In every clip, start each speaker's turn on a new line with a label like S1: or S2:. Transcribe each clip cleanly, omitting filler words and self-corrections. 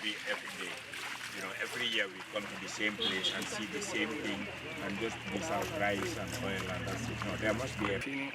S1: Be every day. You know, every year we come to the same place and see the same thing and just miss out rice and oil and that's it. No, there must be a thing.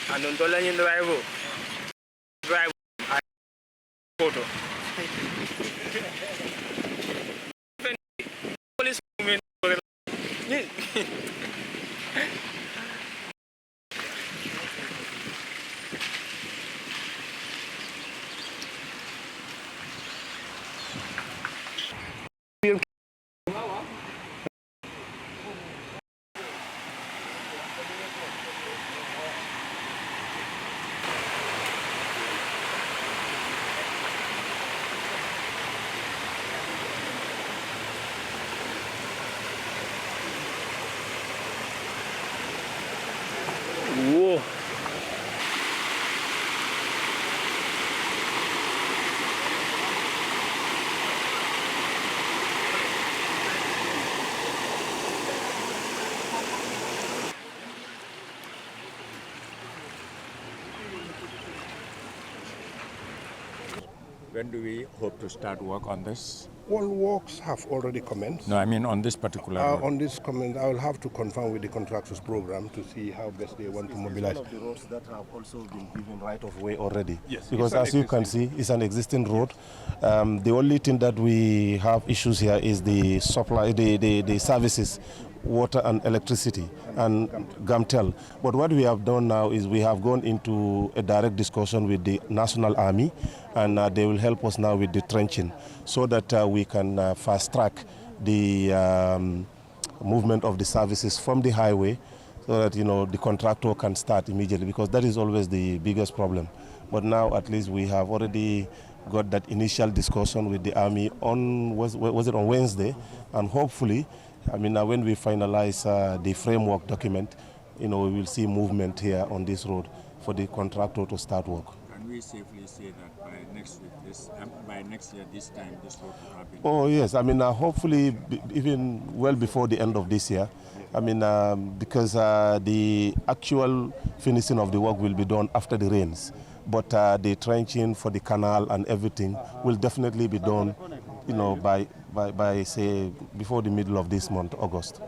S1: Andun tolan yung driver. Photo. Police movement. Whoa. When do we hope to start work on this?
S2: All works have already commenced.
S1: No, I mean on this particular road.
S2: On this comment, I will have to confirm with the contractors program to see how best they want to mobilize.
S3: One of the roads that have also been given right of way already.
S2: Yes,
S3: because as you can see, it's an existing road. The only thing that we have issues here is the supply, the services, water and electricity and Gamtel. But what we have done now is we have gone into a direct discussion with the National Army, and they will help us now with the trenching so that we can fast track the movement of the services from the highway so that, you know, the contractor can start immediately, because that is always the biggest problem. But now at least we have already got that initial discussion with the Army on, was it on Wednesday, and hopefully, I mean, when we finalize the framework document, you know, we will see movement here on this road for the contractor to start work.
S1: Can we safely say that by next week, by next year, this time, this road will happen?
S3: Oh yes, I mean, hopefully even well before the end of this year. I mean, because the actual finishing of the work will be done after the rains, but the trenching for the canal and everything will definitely be done, you know, by say before the middle of this month, August.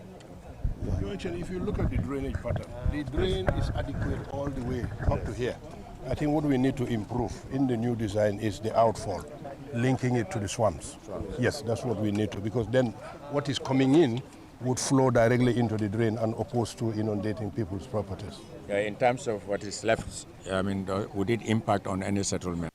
S2: Yeah. If you look at the drainage pattern, the drain is adequate all the way up to here. I think what we need to improve in the new design is the outfall, linking it to the swamps. Yes, that's what we need to, because then what is coming in would flow directly into the drain and opposed to inundating people's properties.
S1: In terms of what is left, I mean, would it impact on any settlement?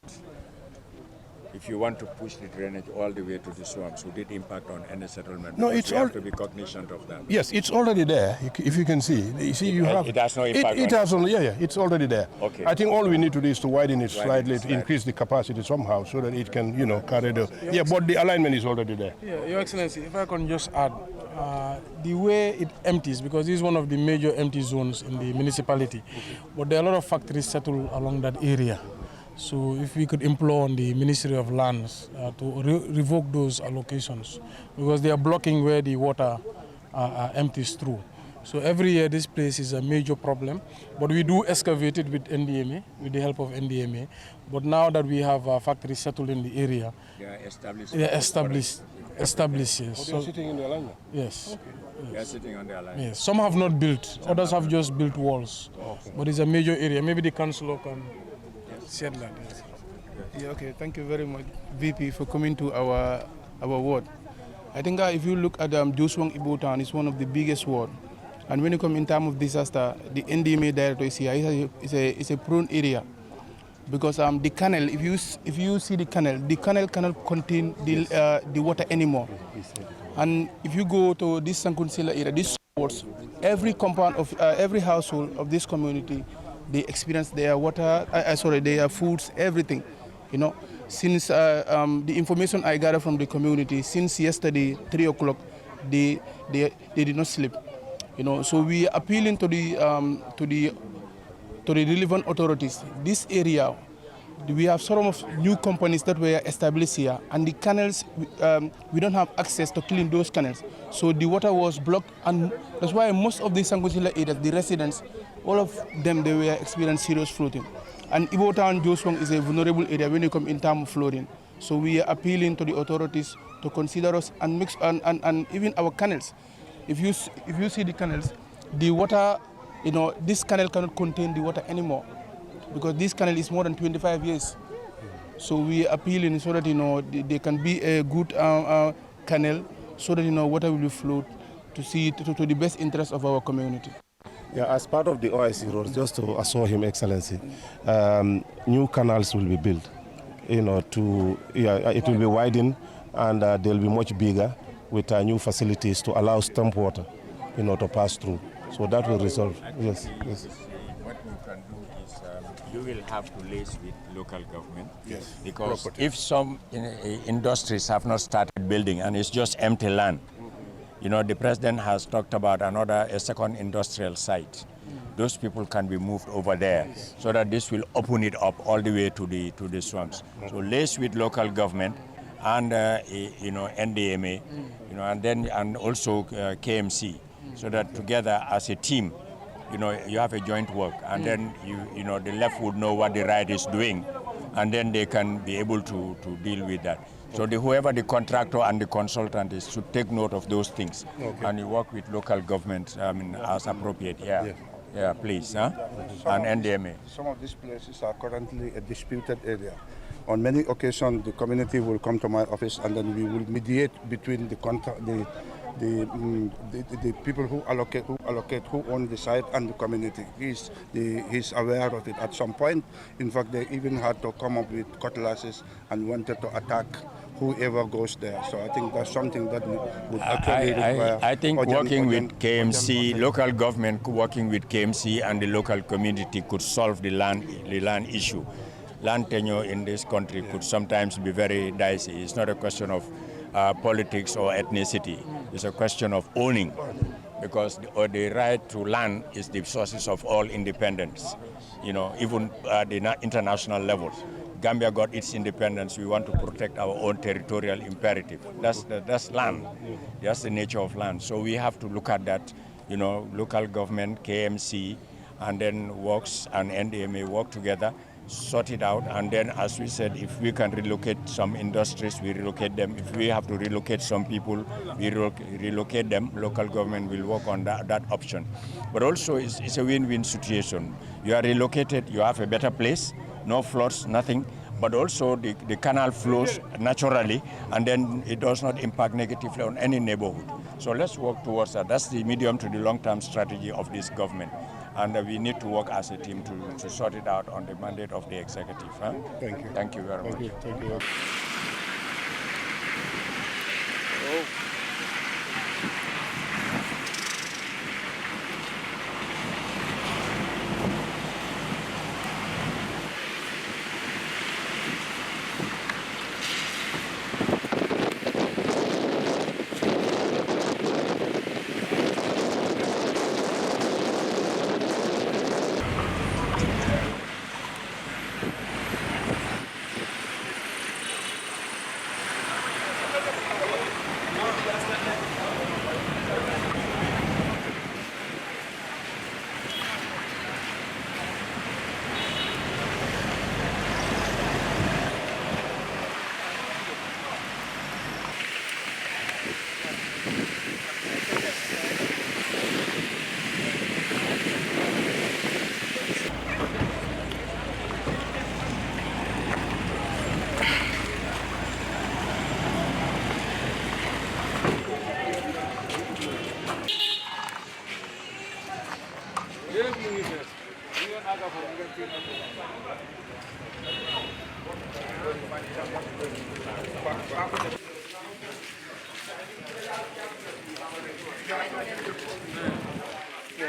S1: if you want to push the drainage all the way to the swamps, would it impact on any settlement?
S2: No,
S1: Because
S2: it's
S1: we
S2: all
S1: have to be cognizant of that.
S2: Yes, it's already there. If you can see,
S1: It has no impact.
S2: It has only, it's already there.
S1: Okay.
S2: I think all we need to do is to widen it slightly, to increase the capacity somehow, so that it can, carry the. Yeah, but the alignment is already there.
S4: Yeah, Your Excellency, if I can just add, the way it empties, because this is one of the major empty zones in the municipality, but there are a lot of factories settled along that area. So if we could implore on the Ministry of Lands to revoke those allocations, because they are blocking where the water empties through. So every year this place is a major problem, but we do excavate it with NDMA, with the help of NDMA. But now that we have factories settled in the area,
S1: They are established.
S4: established, yes.
S2: They're sitting in the alignment.
S4: Yes.
S1: They are sitting on the alignment.
S4: Yes. Some have not built, others have just built walls. But it's a major area. Maybe the councillor can shed that. Yes.
S5: Yeah, okay, thank you very much, VP, for coming to our ward. I think if you look at Joof Ibo town, it's one of the biggest ward. And when you come in time of disaster, the NDMA director is here. It's a prone area. Because the canal, if you see the canal cannot contain the water anymore. And if you go to this Sankunsila area, this wards, every compound of every household of this community, they experience their water, their foods, everything. Since the information I gathered from the community, since yesterday 3 o'clock, they did not sleep. So we are appealing to the relevant authorities. This area, we have some of new companies that were established here, and the canals, we don't have access to clean those canals. So the water was blocked, and that's why most of the Sankunsila areas, the residents, all of them, they were experiencing serious flooding. And Ibo Town, Joof is a vulnerable area when you come in terms of flooding. So we are appealing to the authorities to consider us and mix and even our canals. If you see the canals, the water, this canal cannot contain the water anymore, because this canal is more than 25 years. So we are appealing so that they can be a good canal, so that water will be flowed to the best interest of our community.
S3: Yeah, as part of the OIC roads, just to assure Him Excellency, new canals will be built. It will be widened, and they'll be much bigger with new facilities to allow storm water, to pass through. So that will resolve. Yes.
S1: What you can do is you will have to liaise with local government.
S2: Yes.
S1: Because if some industries have not started building and it's just empty land, the president has talked about a second industrial site. Those people can be moved over there, so that this will open it up all the way to the swamps. So liaise with local government and NDMA, and also KMC, so that together as a team, you have a joint work, and then the left would know what the right is doing, and then they can be able to deal with that. So whoever the contractor and the consultant is should take note of those things, and you work with local government, as appropriate. Yeah, please, and NDMA.
S6: Some of these places are currently a disputed area. On many occasions, the community will come to my office, and then we will mediate between the people who own the site and the community. He's aware of it. At some point, in fact, they even had to come up with cutlasses and wanted to attack whoever goes there. So I think that's something that would actually require.
S1: I think working with KMC, local government working with KMC and the local community could solve the land issue. Land tenure in this country could sometimes be very dicey. It's not a question of politics or ethnicity. It's a question of owning, because the right to land is the sources of all independence. Even at the international level, Gambia got its independence. We want to protect our own territorial imperative. That's land. That's the nature of land. So we have to look at that. Local government, KMC, and then works and NDMA work together, sort it out, and then, as we said, if we can relocate some industries, we relocate them. If we have to relocate some people, we relocate them. Local government will work on that option. But also, it's a win-win situation. You are relocated, you have a better place, no floods, nothing, but also the canal flows naturally, and then it does not impact negatively on any neighborhood. So let's work towards that. That's the medium to the long-term strategy of this government. and we need to work as a team to sort it out on the mandate of the executive. Huh?
S2: Thank you.
S1: Thank you very much.
S2: Thank you.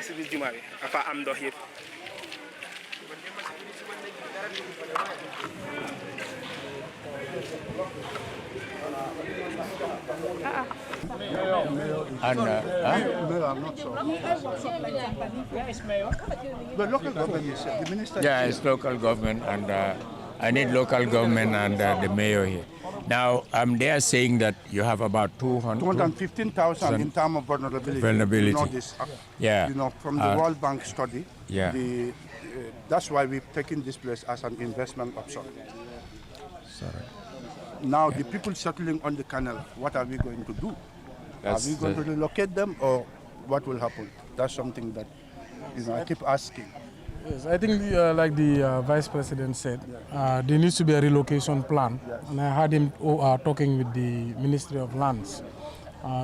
S7: si biir jumaa bi afa am ndox yëpp.
S1: And
S6: The local government is the minister.
S1: yeah, it's local government, and I need local government and the mayor here. Now, they are saying that you have about
S6: 215,000 in terms of vulnerability.
S1: Vulnerability.
S6: You know this,
S1: Yeah.
S6: You know, from the World Bank study.
S1: Yeah.
S6: That's why we've taken this place as an investment option.
S1: Sorry.
S6: Now, the people settling on the canal, what are we going to do? Are we going to relocate them, or what will happen? That's something that I keep asking.
S4: Yes, I think like the Vice President said, there needs to be a relocation plan. Yes. And I had him talking with the Ministry of Lands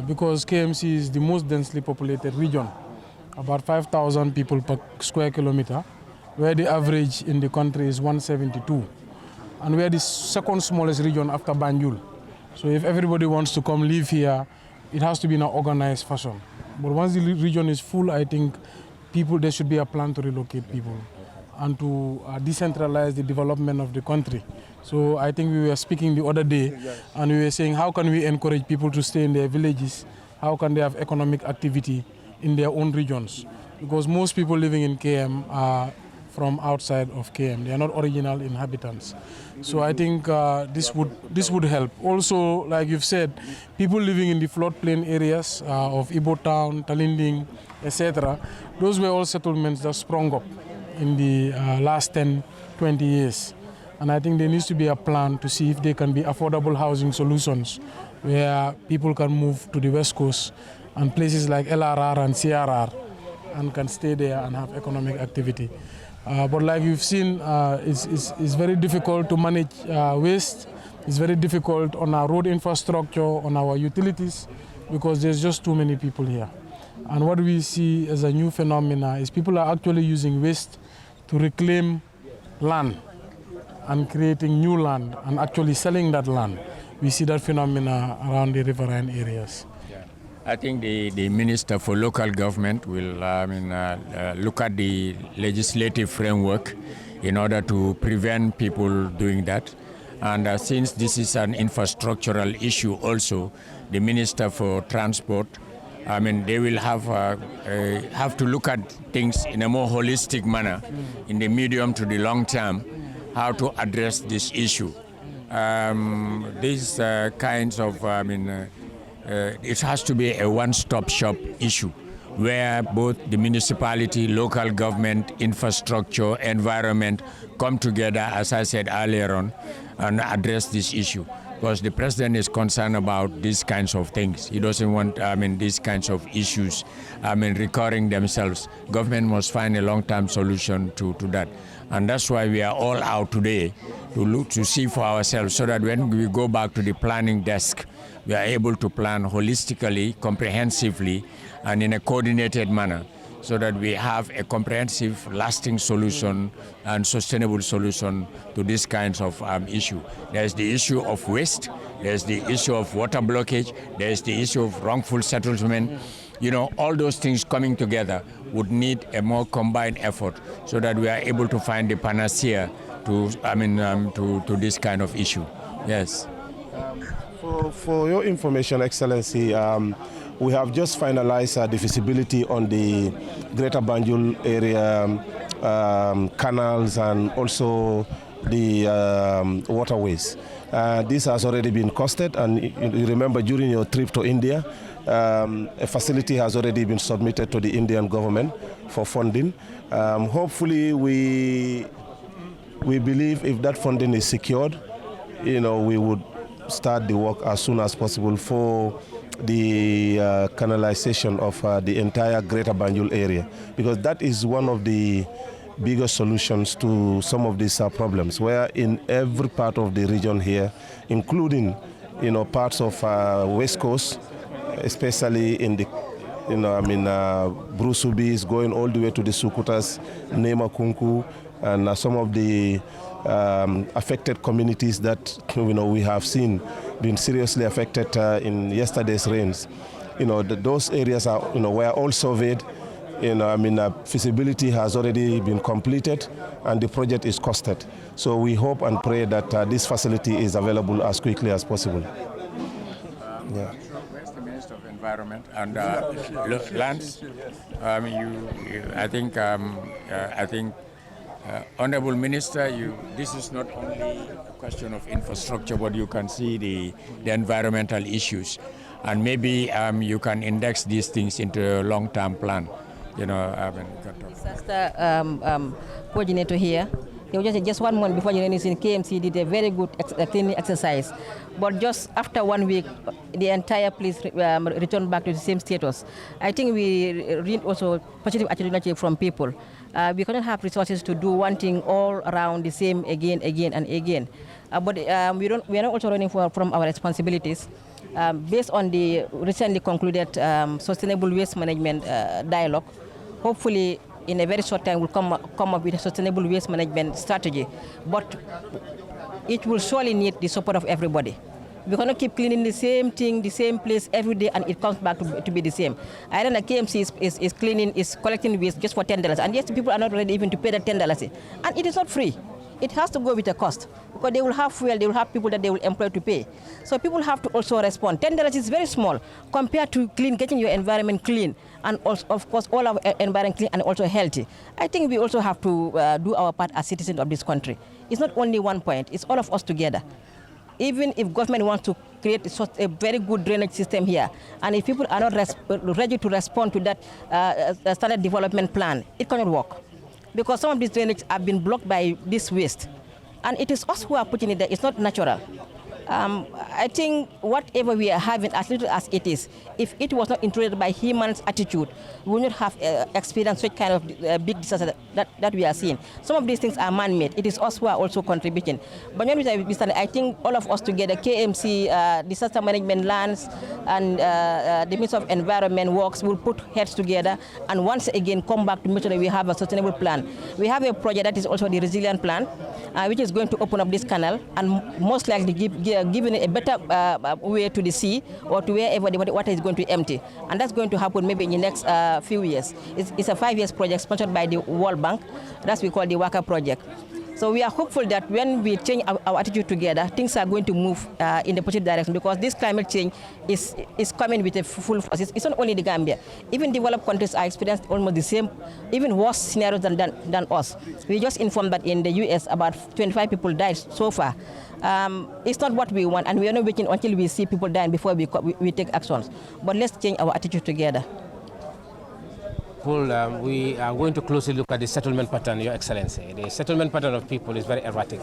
S4: because KMC is the most densely populated region, about 5,000 people per square kilometer, where the average in the country is 172. And we are the second smallest region after Banjul. So if everybody wants to come live here, it has to be in an organized fashion. But once the region is full, I think there should be a plan to relocate people and to decentralize the development of the country. So I think we were speaking the other day, and we were saying, how can we encourage people to stay in their villages? How can they have economic activity in their own regions? Because most people living in KM are from outside of KM. They are not original inhabitants. So I think this would help. Also, like you've said, people living in the floodplain areas of Ibo Town, Talinding, etc., those were all settlements that sprung up in the last 10, 20 years. And I think there needs to be a plan to see if there can be affordable housing solutions where people can move to the West Coast and places like LRR and CRR and can stay there and have economic activity. But like you've seen, it's very difficult to manage waste. It's very difficult on our road infrastructure, on our utilities, because there's just too many people here. And what we see as a new phenomena is people are actually using waste to reclaim land and creating new land and actually selling that land. We see that phenomena around the riverine areas.
S1: I think the Minister for Local Government will look at the legislative framework in order to prevent people doing that. And since this is an infrastructural issue also, the Minister for Transport, they will have to look at things in a more holistic manner in the medium to the long term, how to address this issue. These kinds of, it has to be a one-stop shop issue where both the municipality, local government, infrastructure, environment come together, as I said earlier on, and address this issue. Because the president is concerned about these kinds of things. He doesn't want, these kinds of issues, recurring themselves. Government must find a long-term solution to that. And that's why we are all out today to look to see for ourselves, so that when we go back to the planning desk, we are able to plan holistically, comprehensively, and in a coordinated manner, so that we have a comprehensive, lasting solution and sustainable solution to these kinds of issue. There's the issue of waste, there's the issue of water blockage, there's the issue of wrongful settlement. You know, all those things coming together would need a more combined effort so that we are able to find the panacea to this kind of issue. Yes.
S3: For your information, Excellency, we have just finalized the feasibility on the Greater Banjul area canals and also the waterways. This has already been costed, and you remember during your trip to India, a facility has already been submitted to the Indian government for funding. Hopefully, we believe if that funding is secured, we would start the work as soon as possible for the canalization of the entire Greater Banjul area, because that is one of the biggest solutions to some of these problems, where in every part of the region here, including parts of West Coast, especially in the Brusubis, going all the way to the Sukutas, Nema Kunku, and some of the affected communities that we have seen been seriously affected in yesterday's rains. Those areas are were all surveyed. Feasibility has already been completed and the project is costed. So we hope and pray that this facility is available as quickly as possible.
S1: Yeah. Where's the Minister of Environment and Lands? I think, Honorable Minister, this is not only a question of infrastructure, but you can see the environmental issues, and maybe you can index these things into a long-term plan.
S8: Disaster coordinator here. There was just 1 month before in KMC did a very good cleaning exercise. But just after 1 week, the entire place returned back to the same status. I think we read also positive attitude from people. We cannot have resources to do one thing all around the same again and again. But we are not also running from our responsibilities. Based on the recently concluded sustainable waste management dialogue, hopefully in a very short time we'll come up with a sustainable waste management strategy. But it will surely need the support of everybody. We cannot keep cleaning the same thing, the same place every day, and it comes back to be the same. I don't know, KMC is collecting waste just for $10, and yes, people are not ready even to pay that $10. And it is not free. It has to go with a cost, because they will have fuel, they will have people that they will employ to pay. So people have to also respond. $10 is very small compared to getting your environment clean, and also, of course, all our environment clean and also healthy. I think we also have to do our part as citizens of this country. It's not only one point, it's all of us together. Even if government wants to create a very good drainage system here, and if people are not ready to respond to that standard development plan, it cannot work. Because some of these drainage have been blocked by this waste. And it is us who are putting it there, it's not natural. I think whatever we are having, as little as it is, if it was not intruded by human's attitude, we would not have experienced such kind of big disaster that we are seeing. Some of these things are man-made. It is us who are also contributing. But when we stand, I think all of us together, KMC, Disaster Management Lands, and the Ministry of Environment Works, will put heads together and once again come back to make sure that we have a sustainable plan. We have a project that is also the resilient plan, which is going to open up this canal and most likely giving it a better way to the sea or to wherever the water is going to empty. And that's going to happen maybe in the next few years. It's a 5-year project sponsored by the World Bank. That's what we call the WACA project. So we are hopeful that when we change our attitude together, things are going to move in the positive direction, because this climate change is coming with a full force. It's not only the Gambia. Even developed countries are experiencing almost the same, even worse scenarios than us. We just informed that in the US about 25 people died so far. It's not what we want, and we are not waiting until we see people dying before we take actions. But let's change our attitude together.
S9: We are going to closely look at the settlement pattern, Your Excellency. The settlement pattern of people is very erratic.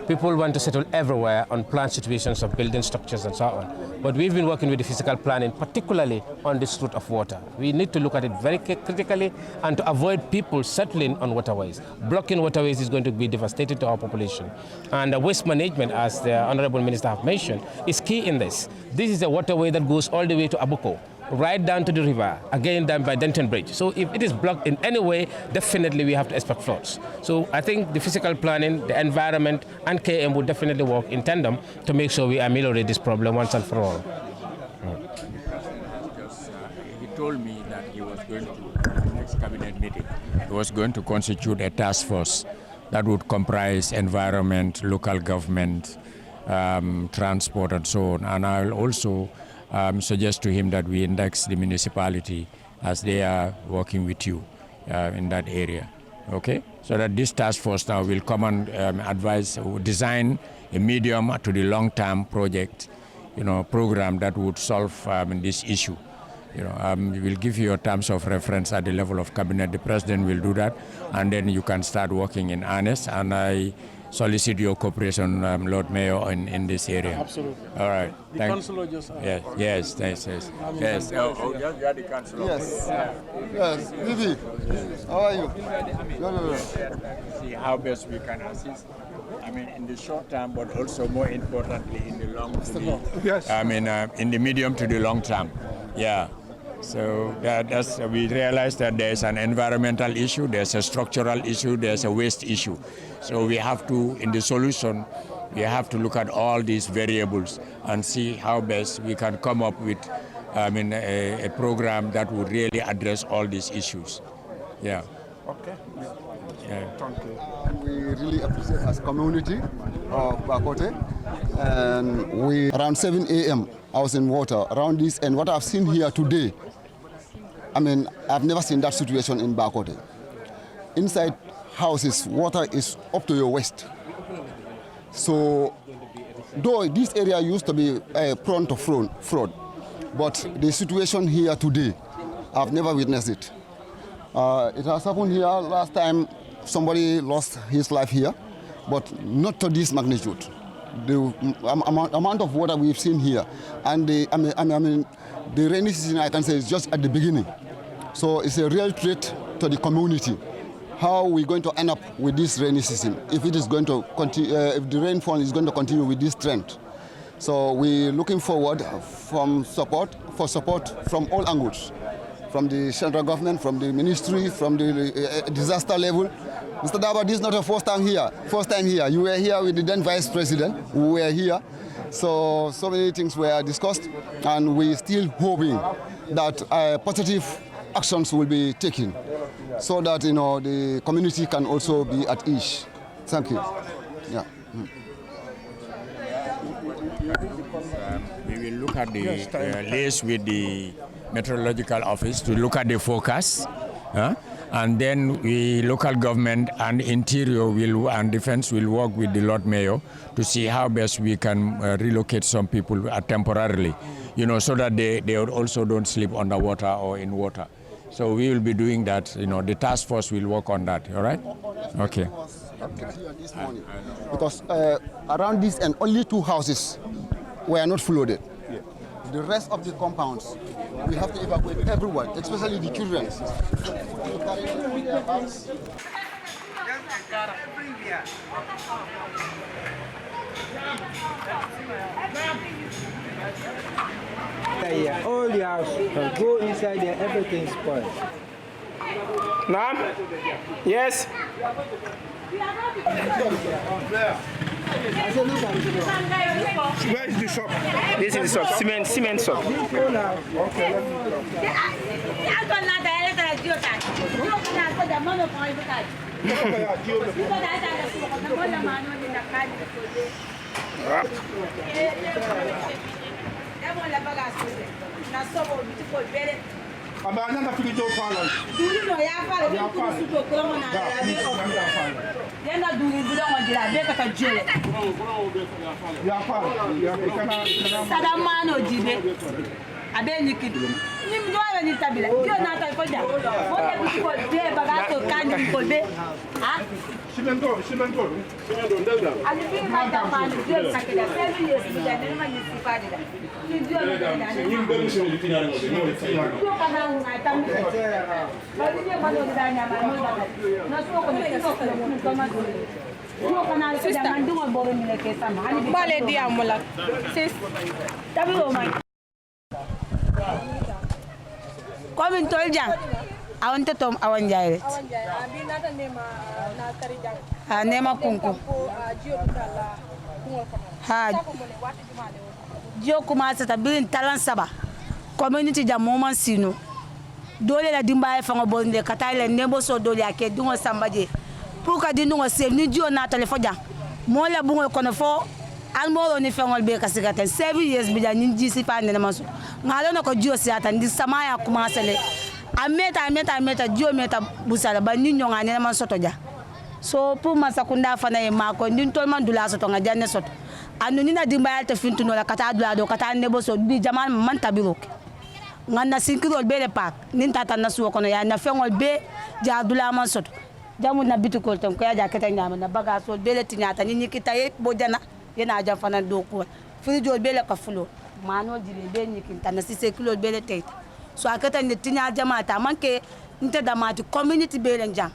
S9: People want to settle everywhere on planned situations of building structures and so on. But we've been working with the physical planning, particularly on this route of water. We need to look at it very critically and to avoid people settling on waterways. Blocking waterways is going to be devastating to our population. And waste management, as the Honorable Minister have mentioned, is key in this. This is a waterway that goes all the way to Abuko. right down to the river, again down by Denton Bridge. So if it is blocked in any way, definitely we have to expect floods. So I think the physical planning, the environment, and KM will definitely work in tandem to make sure we ameliorate this problem once and for all.
S1: He told me that he was going to, at the next cabinet meeting, he was going to constitute a task force that would comprise environment, local government, transport, and so on. And I'll also suggest to him that we index the municipality as they are working with you in that area. Okay? So that this task force now will come and advise, design a medium to the long-term project, program that would solve this issue. We will give you your terms of reference at the level of cabinet. The president will do that, and then you can start working in earnest. And I solicit your cooperation, Lord Mayor, in this area.
S4: Absolutely.
S1: All right.
S4: The councillor just asked.
S1: Yes. Yes. You are the councillor.
S10: Yes. Yes. Vivi, how are you? No.
S1: See how best we can assist. I mean, in the short term, but also more importantly, in the long term.
S10: Yes.
S1: I mean, in the medium to the long term. Yeah. So we realize that there's an environmental issue, there's a structural issue, there's a waste issue. So we have to, in the solution, we have to look at all these variables and see how best we can come up with a program that would really address all these issues. Yeah.
S10: Okay.
S1: Yeah.
S10: Thank you. We really appreciate as community of Bakote. And around 7 a.m. I was in water around this, and what I've seen here today, I mean, I've never seen that situation in Bakote. Inside houses, water is up to your waist. So, though this area used to be prone to fraud, but the situation here today, I've never witnessed it. It has happened here last time, somebody lost his life here, but not to this magnitude. The amount of water we've seen here, and the rainy season, I can say, is just at the beginning. So it's a real threat to the community. How are we going to end up with this rainy season if it is going to continue? If the rainfall is going to continue with this trend? So we're looking forward for support from all angles, from the central government, from the ministry, from the disaster level. Mr. Daba, this is not the first time here. You were here with the then Vice President. We were here. So many things were discussed, and we're still hoping that positive actions will be taken so that the community can also be at ease. Thank you. Yeah.
S1: We will look at the list with the meteorological office to look at the forecast. And then we, local government and interior and defense will work with the Lord Mayor to see how best we can relocate some people temporarily, so that they also don't sleep underwater or in water. So we will be doing that. The task force will work on that. All right? Okay.
S10: This morning, because around this and only 2 houses were not flooded. The rest of the compounds, we have to evacuate everyone, especially the children.
S11: Yeah, all the house, go inside there, everything's spoiled.
S7: Ma'am? Yes?
S10: Where is the shop?
S7: This is the shop, cement shop.
S12: Komin tol jang awan te tom awan jairet nema kunku ha jio kuma sata bilin talan saba community jam moman sino dole la dimba e fango bonde katale nembo so dole ake dungo sambaje pour ka dingo se ni jio na telefo jang mo la bungo kono fo almoro ni fengol be kasigata 7 years bi jang ni si pa ne maso ngalo no ko jio si ata ndi samaya kuma sele ameta jio meta busala ba ni nyonga ne man soto ja so pour masakunda fana e mako ndin tol man dula soto nga janne soto anu ni na dimba yalta fintuno la kata dula do kata nebo so bi jaman man tabiro ngana sinkiro be le pak nin tata na suwo kono ya na fengol be ja dula man soto jamu na bitukol ton ko ya jakata nyama na baga so be le tinyata ni nyikita e bojana yena ja fana do ko frijo be le ka fulo mano jile be nyikinta na 6 kilo be le tete so akata ni tinya jamata manke nte da mati community be le njang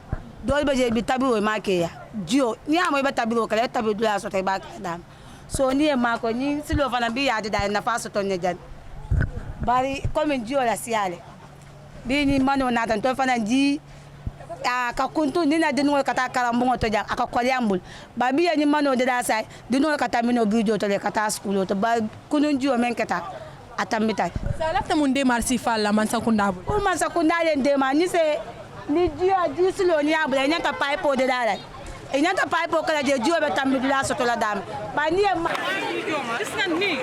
S12: dol be je bi tabiro make ya jio ni amo be tabiro kala tabiro dula so tay ba dam so ni e mako ni silo fana bi ya da na faso ton ne jan bari comme jio la siale bi ni mano na tan to fana ji ka kuntu ni na dinu kata karambungo to jang aka kolyambul ba bi ni mano de da sai dinu kata mino grijo to le kata school to ba kunun jio men kata atamita
S13: sa lafta mun de marsi falla man sakunda bul
S12: o man sakunda le de ma ni se ni jio ji silo ni abula ni ta pipe de da e nyanta pipe kala je jio be tammi dula soto la dam ba ni e ma isnan ni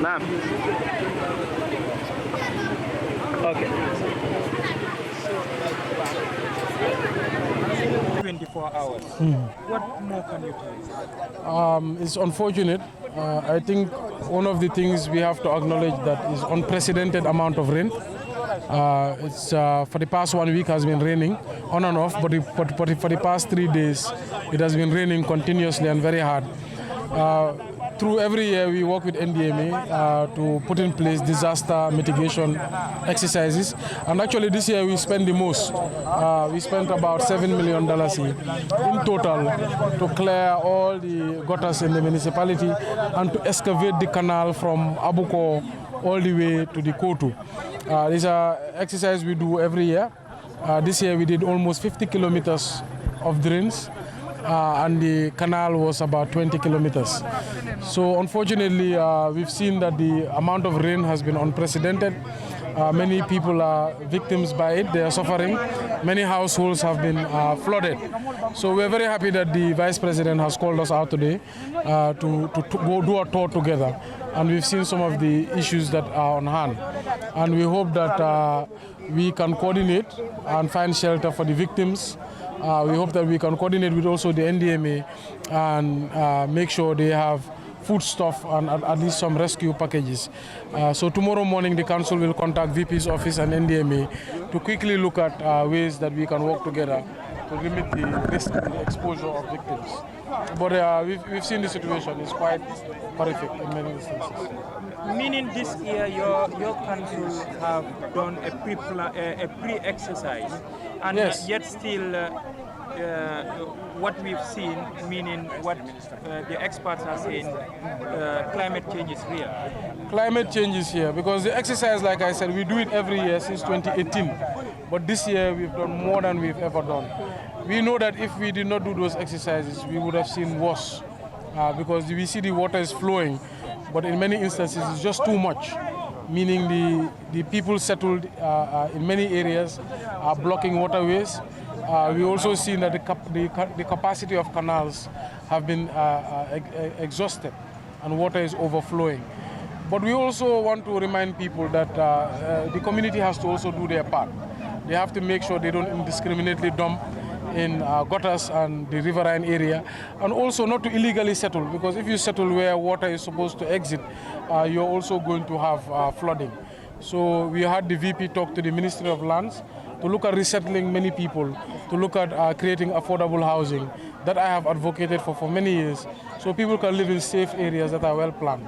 S7: Ma'am. Okay.
S4: 24 hours. What more can you tell? It's unfortunate. I think one of the things we have to acknowledge that is unprecedented amount of rain. It's for the past 1 week has been raining on and off, but for the past 3 days it has been raining continuously and very hard. Through every year we work with NDMA to put in place disaster mitigation exercises, and actually this year we spent the most. We spent about $7 million in total to clear all the gutters in the municipality and to excavate the canal from Abuko all the way to the Kotu. This is an exercise we do every year. This year we did almost 50 kilometers of drains. And the canal was about 20 kilometers. So unfortunately, we've seen that the amount of rain has been unprecedented. Many people are victims by it. They are suffering. Many households have been flooded. So we're very happy that the Vice President has called us out today to go do a tour together. And we've seen some of the issues that are on hand. And we hope that we can coordinate and find shelter for the victims. We hope that we can coordinate with also the NDMA and make sure they have foodstuff and at least some rescue packages. So tomorrow morning the council will contact VP's office and NDMA to quickly look at ways that we can work together to limit the risk and the exposure of victims. But we've seen the situation is quite horrific in many instances.
S14: Meaning this year your council have done a pre-exercise, and
S4: yes,
S14: yet still what we've seen, meaning what the experts are saying, climate change is real.
S4: Climate change is here because the exercise, like I said, we do it every year since 2018. But this year we've done more than we've ever done. We know that if we did not do those exercises, we would have seen worse because we see the water is flowing, but in many instances it's just too much, meaning the people settled in many areas are blocking waterways. We also see that the capacity of canals have been exhausted and water is overflowing. But we also want to remind people that the community has to also do their part. They have to make sure they don't indiscriminately dump in gutters and the riverine area, and also not to illegally settle, because if you settle where water is supposed to exit, you're also going to have flooding. So we had the VP talk to the Ministry of Lands to look at resettling many people, to look at creating affordable housing that I have advocated for many years, so people can live in safe areas that are well planned.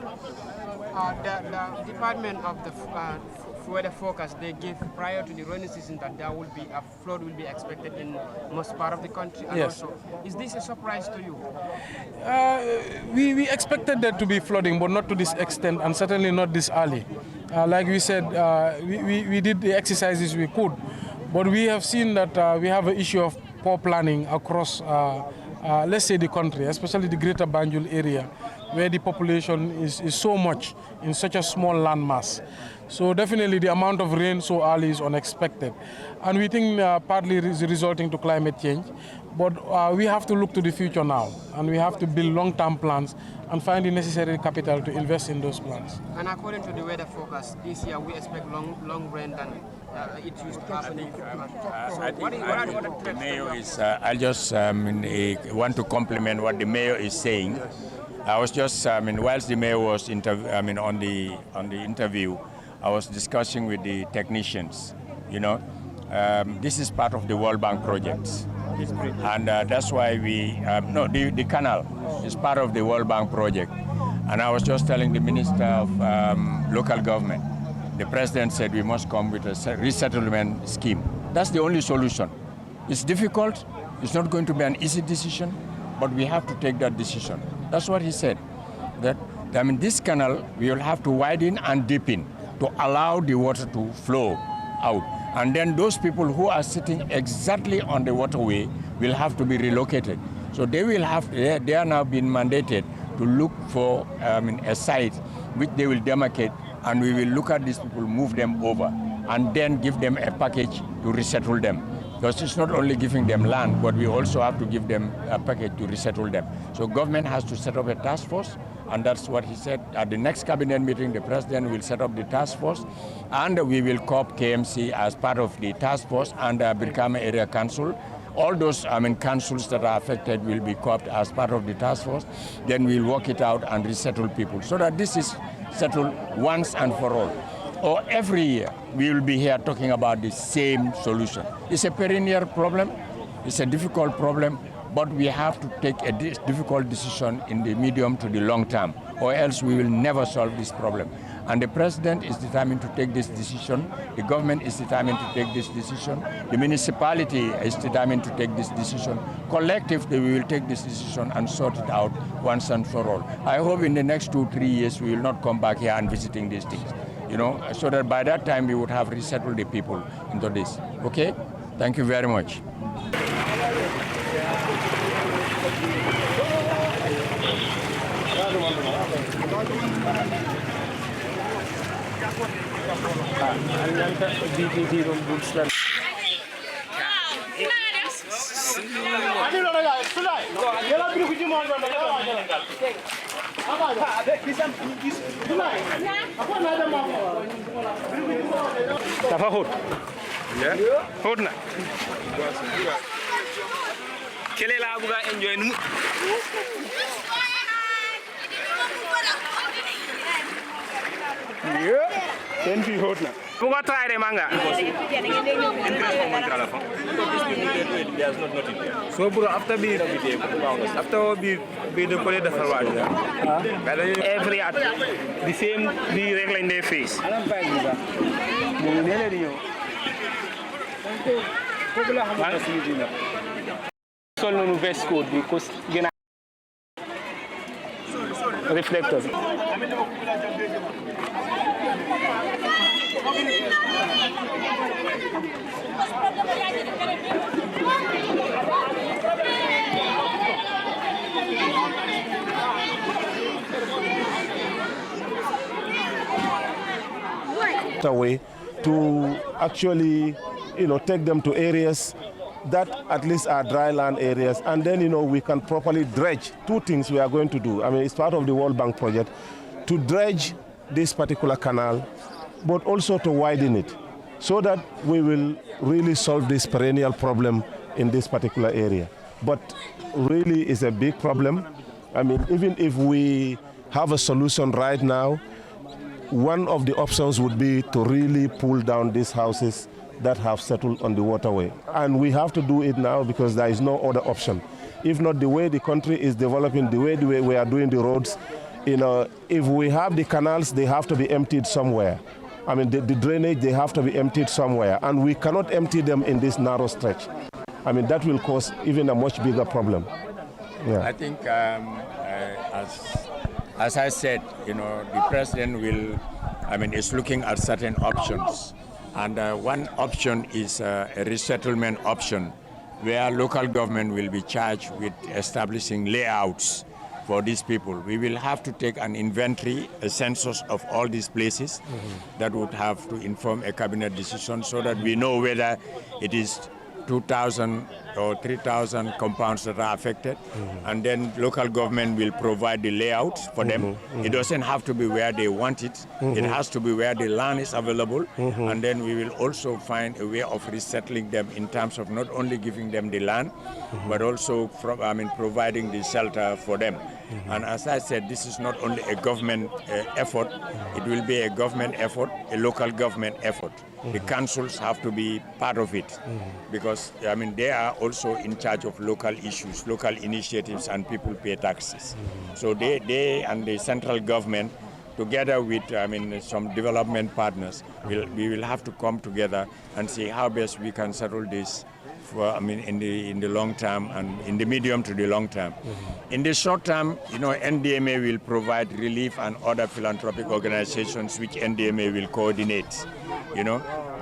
S11: The Department of the Weather Forecast, they give prior to the rainy season that there will be a flood will be expected in most part of the country. And
S4: Yes.
S11: also, is this a surprise to you?
S4: We expected there to be flooding, but not to this extent, and certainly not this early. Like we said, we did the exercises we could, but we have seen that we have an issue of poor planning across, let's say, the country, especially the greater Banjul area, where the population is so much in such a small landmass. So definitely the amount of rain so early is unexpected. And we think partly is resulting to climate change. But we have to look to the future now, and we have to build long-term plans and find the necessary capital to invest in those plans.
S11: And according to the weather forecast, this year we expect long rain than it used to happen.
S1: The mayor is, I just want to compliment what the mayor is saying. I was just, whilst the mayor was on the interview, I was discussing with the technicians. This is part of the World Bank projects. And that's why the canal is part of the World Bank project. And I was just telling the Minister of Local Government, the President said we must come with a resettlement scheme. That's the only solution. It's difficult, it's not going to be an easy decision, but we have to take that decision. That's what he said. That this canal, we will have to widen and deepen to allow the water to flow out. And then those people who are sitting exactly on the waterway will have to be relocated. So they are now being mandated to look for a site which they will demarcate, and we will look at these people, move them over, and then give them a package to resettle them. Because it's not only giving them land, but we also have to give them a package to resettle them. So government has to set up a task force, and that's what he said. At the next cabinet meeting, the president will set up the task force, and we will COP KMC as part of the task force and Birkama Area Council. All those councils that are affected will be COPed as part of the task force. Then we'll work it out and resettle people so that this is settled once and for all. Or every year, we will be here talking about the same solution. It's a perennial problem, it's a difficult problem, but we have to take a difficult decision in the medium to the long term, or else we will never solve this problem. And the president is determined to take this decision, the government is determined to take this decision, the municipality is determined to take this decision. Collectively, we will take this decision and sort it out once and for all. I hope in the next 2-3 years, we will not come back here and visiting these things. So that by that time we would have resettled the people into this. Okay? Thank you very much.
S7: Dafa xóot. xóot na. Kële laa bëgg a enjoy nu mu. Kenn fii xóot na. Bu ko try de manga. So bro, after be the college the every at the same the regular in their face. So no vest code because reflectors.
S3: Way to actually, take them to areas that at least are dry land areas, and then, we can properly dredge. Two things we are going to do. It's part of the World Bank project to dredge this particular canal, but also to widen it so that we will really solve this perennial problem in this particular area. But really it's a big problem. Even if we have a solution right now, one of the options would be to really pull down these houses that have settled on the waterway. And we have to do it now because there is no other option. If not, the way the country is developing, the way we are doing the roads, You know, if we have the canals, they have to be emptied somewhere. I mean, the drainage, they have to be emptied somewhere. And we cannot empty them in this narrow stretch. I mean, that will cause even a much bigger problem. Yeah.
S1: I think, as I said, you know, the president is looking at certain options. And one option is a resettlement option, where local government will be charged with establishing layouts for these people. We will have to take an inventory, a census of all these places that would have to inform a cabinet decision so that we know whether it is 2,000 or 3,000 compounds that are affected, and then local government will provide the layout for them. It doesn't have to be where they want it. It has to be where the land is available, and then we will also find a way of resettling them in terms of not only giving them the land, but also providing the shelter for them. And as I said, this is not only a government effort, it will be a government effort, a local government effort. The councils have to be part of it because, they are also in charge of local issues, local initiatives, and people pay taxes. So they and the central government, together with some development partners, we will have to come together and see how best we can settle this for, in the long term and in the medium to the long term. In the short term, NDMA will provide relief and other philanthropic organizations which NDMA will coordinate,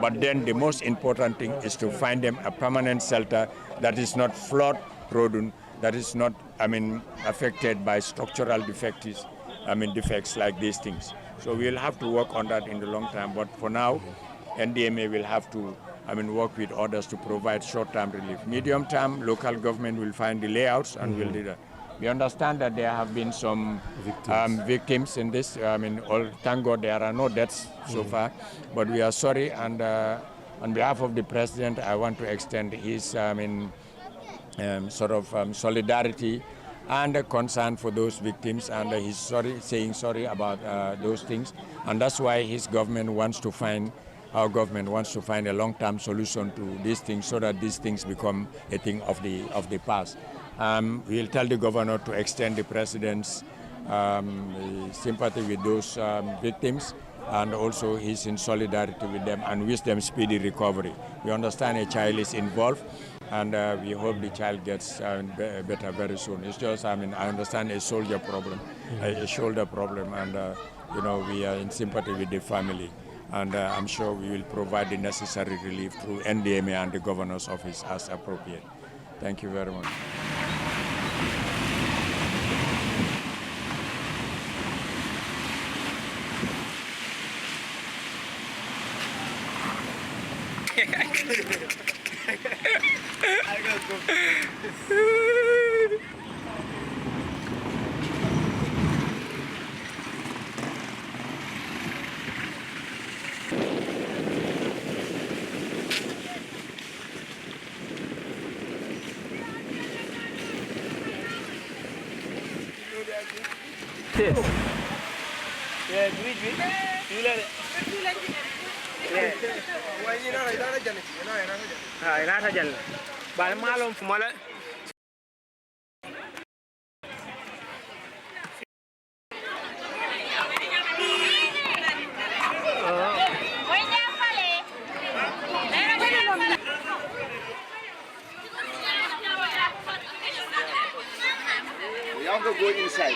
S1: But then the most important thing is to find them a permanent shelter that is not flood-prone, that is not, affected by structural defects like these things. So we'll have to work on that in the long term. But for now, NDMA will have to work with others to provide short-term relief. Medium-term, local government will find the layouts and will do that. We understand that there have been some victims in this. Thank God there are no deaths so far, but we are sorry. And on behalf of the president, I want to extend his solidarity and concern for those victims, and he's saying sorry about those things. And that's why our government wants to find a long-term solution to these things so that these things become a thing of the past. We'll tell the governor to extend the president's sympathy with those victims, and also he's in solidarity with them and wish them speedy recovery. We understand a child is involved, and we hope the child gets better very soon. It's just, I understand a shoulder problem, and we are in sympathy with the family. And I'm sure we will provide the necessary relief through NDMA and the governor's office as appropriate. Thank you very much.
S15: You have to go inside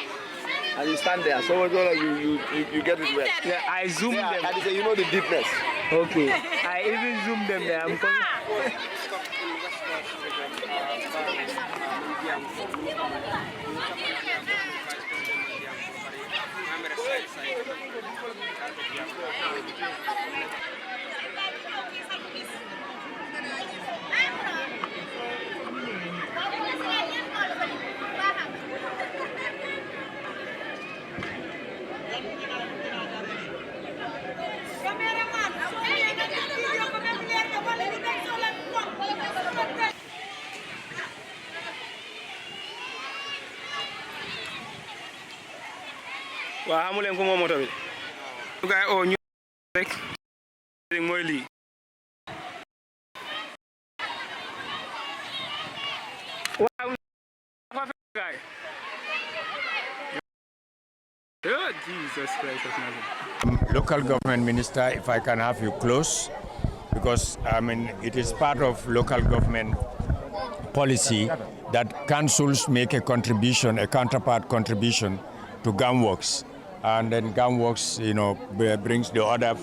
S15: and you stand there. So you get it wet.
S11: Yeah, I zoom them.
S15: And you know the deepness.
S11: Okay. I even zoom them there. I'm coming.
S7: Wa amulen ko mo moto bi gay o ñu rek moy li waaw fa gay
S14: Oh, Jesus Christ of Nazareth.
S1: Local government minister, if I can have you close, because it is part of local government policy that councils make a contribution, a counterpart contribution to GAMWorks, and then GAMWorks, brings the other,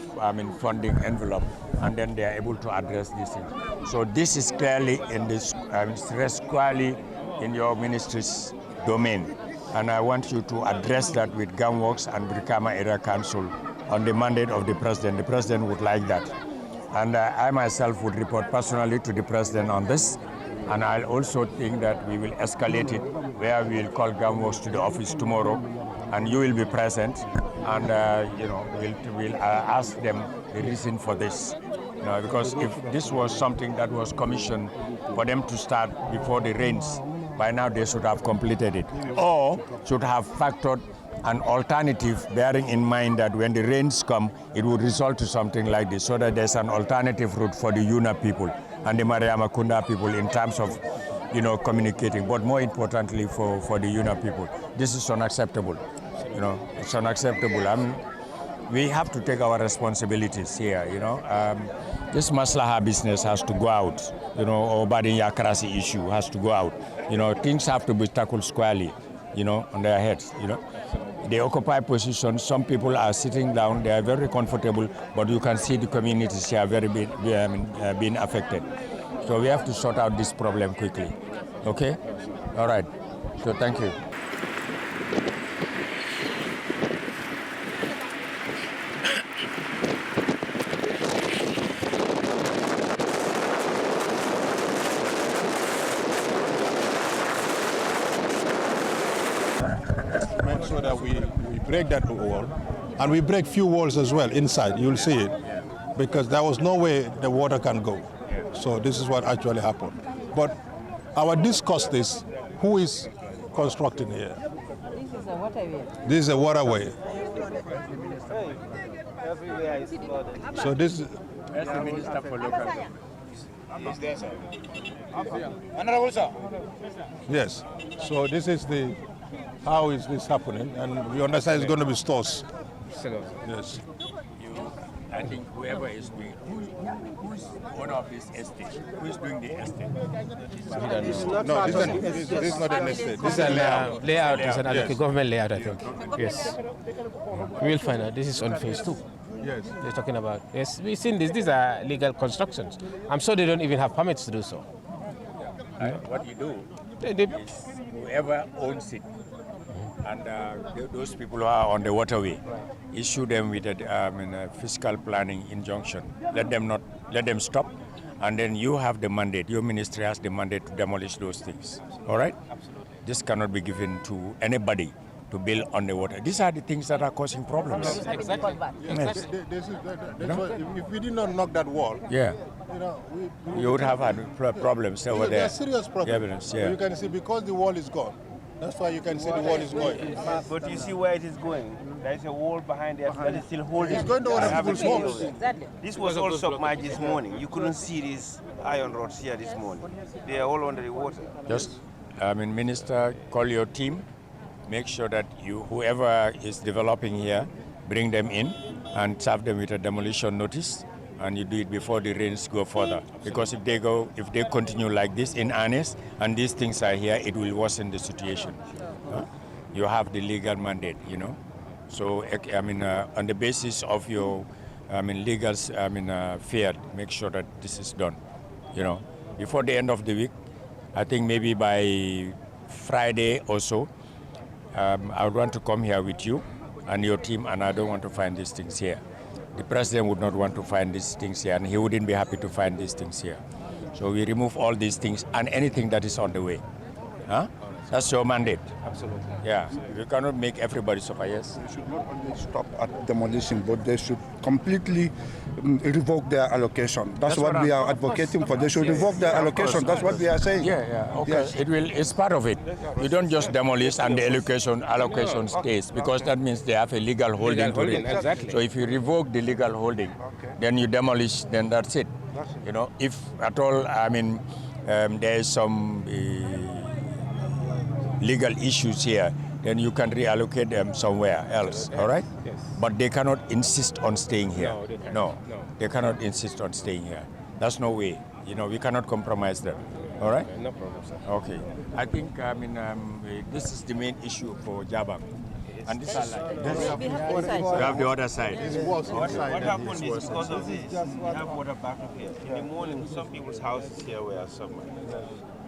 S1: funding envelope, and then they are able to address these things. So this is clearly in this, squarely in your ministry's domain, and I want you to address that with GAMWorks and Brikama Area Council on the mandate of the president. The president would like that, and I myself would report personally to the president on this. And I also think that we will escalate it, where we will call GAMWorks to the office tomorrow, and you will be present, and we'll ask them the reason for this. Because if this was something that was commissioned for them to start before the rains, by now they should have completed it, or should have factored an alternative, bearing in mind that when the rains come, it would result to something like this, so that there's an alternative route for the Yuna people and the Mariama Kunda people in terms of, communicating, but more importantly for the Yuna people. This is unacceptable. It's unacceptable. We have to take our responsibilities here, This maslaha business has to go out, or Badin Yakrasi issue has to go out. Things have to be tackled squarely, on their heads, They occupy positions. Some people are sitting down. They are very comfortable, but you can see the communities here being affected. So we have to sort out this problem quickly. Okay? All right. So thank you.
S2: So that we break that wall, and we break few walls as well inside. You'll see it, because there was no way the water can go. So this is what actually happened. But our discuss is who is constructing here.
S8: This is a waterway.
S2: This is a waterway.
S15: Everywhere is flooded.
S2: So this is.
S1: That's the Minister for Local.
S15: He's there, sir.
S2: Honorable sir. Yes. So this is how is this happening, and we understand it's going to be stores. Yes.
S1: I think whoever is doing, who's owner of this estate, who is doing the estate?
S2: No, this is not an estate.
S9: This is a layout. It's an government layout, I think. Yes. We'll find out. This is on phase 2.
S2: Yes.
S9: They're talking about. Yes, we've seen this. These are legal constructions. I'm sure they don't even have permits to do so.
S1: What you do is whoever owns it, and those people who are on the waterway, issue them with a fiscal planning injunction. Let them stop, and then you have the mandate. Your ministry has the mandate to demolish those things. All right? This cannot be given to anybody to build on the water. These are the things that are causing problems.
S9: Exactly.
S2: Yes. If we did not knock that wall,
S1: you would have had problems over there.
S2: There are serious problems.
S1: Yeah.
S2: You can see because the wall is gone. That's why you can see the wall is going.
S15: But you see where it is going. There is a wall behind there that is still holding.
S2: It's going to other people's homes.
S8: Exactly.
S15: This was all submerged this morning. You couldn't see these iron rods here this morning. They are all under the water.
S1: Minister, call your team. Make sure that whoever is developing here, bring them in and serve them with a demolition notice, and you do it before the rains go further. Because if they continue like this in earnest, and these things are here, it will worsen the situation. You have the legal mandate, So on the basis of your, legal, fear, make sure that this is done. Before the end of the week, I think maybe by Friday or so, I would want to come here with you and your team, and I don't want to find these things here. The president would not want to find these things here, and he wouldn't be happy to find these things here. So we remove all these things and anything that is on the way. That's your mandate.
S9: Absolutely.
S1: Yeah, you cannot make everybody suffer, yes?
S6: They should not only stop at demolition, but they should completely revoke their allocation. That's what we are advocating for. They should revoke their allocation. That's what we are saying.
S1: Okay.
S6: Yes.
S1: It's part of it. You don't just demolish and the allocation stays, because that means they have a legal holding to it.
S9: Exactly.
S1: So if you revoke the legal holding, then you demolish, then that's it. If at all, there is some legal issues here, then you can reallocate them somewhere else, all right?
S9: Yes.
S1: But they cannot insist on staying here.
S9: No, they cannot.
S1: No,
S9: No.
S1: they cannot insist on staying here. That's no way. We cannot compromise them, all right?
S9: No problem, sir.
S1: Okay. I think, this is the main issue for Jabang. And this is, we have the other side.
S15: What happened is because of this, we have water back up here. In the morning, some people's houses here were submerged,